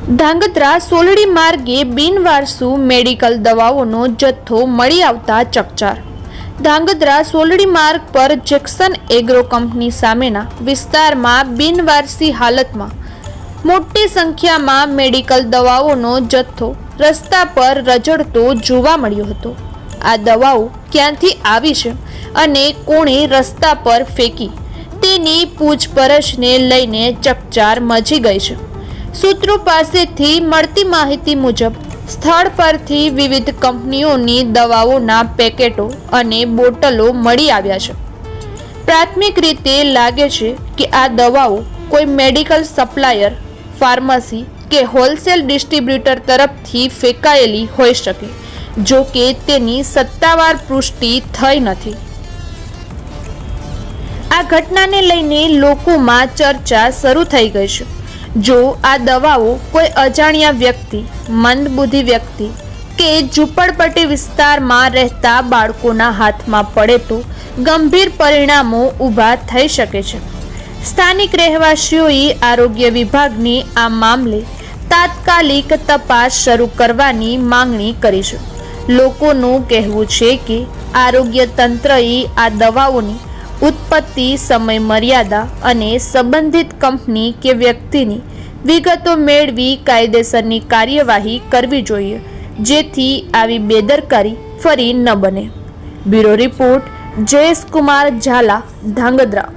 ધાંગધ્રા સોલડી માર્ગે બિનવારસુ મેડિકલ દવાઓનો જથ્થો મળી આવતા ચકચાર। ધાંગધ્રા સોલડી માર્ગ પર જેક્સન એગ્રો કંપની સામેના વિસ્તારમાં બિનવારસી હાલતમાં મોટી સંખ્યામાં મેડિકલ દવાઓનો જથ્થો રસ્તા પર રઝળતો જોવા મળ્યો હતો। આ દવાઓ ક્યાંથી આવી છે અને કોણે રસ્તા પર ફેંકી તેની પૂછપરછને લઈને ચકચાર મચી ગઈ છે। સૂત્રો પાસેથી મળતી માહિતી મુજબ સ્થળ પરથી વિવિધ કંપનીઓની દવાઓના પેકેટો અને બોટલો મળી આવ્યા છે। પ્રાથમિક રીતે લાગે છે કે આ દવાઓ કોઈ મેડિકલ સપ્લાયર, ફાર્મસી કે હોલસેલ ડિસ્ટ્રીબ્યુટર તરફથી ફેંકાયેલી હોઈ શકે, જો કે તેની સત્તાવાર પુષ્ટિ થઈ નથી। આ ઘટનાને લઈને લોકોમાં ચર્ચા શરૂ થઈ ગઈ છે। જો આ દવાઓ કોઈ અજાણ્યા વ્યક્તિ, મંદબુદ્ધિ વ્યક્તિ કે ઝૂંપડપટ્ટી વિસ્તારમાં રહેતા બાળકોના હાથમાં પડે તો ગંભીર પરિણામો ઊભા થઈ શકે છે। સ્થાનિક રહેવાસીઓએ આરોગ્ય વિભાગની આ મામલે તાત્કાલિક તપાસ શરૂ કરવાની માંગણી કરી છે। લોકોનું કહેવું છે કે આરોગ્ય તંત્રએ આ દવાઓની ઉત્પત્તિ, સમય મર્યાદા અને સંબંધિત કંપની કે વ્યક્તિની વિગતો મેળવી કાયદેસરની કાર્યવાહી કરવી જોઈએ, જેથી આવી બેદરકારી ફરી ન બને। Bureau report, Jayesh Kumar Jhala, Dhrangadhra.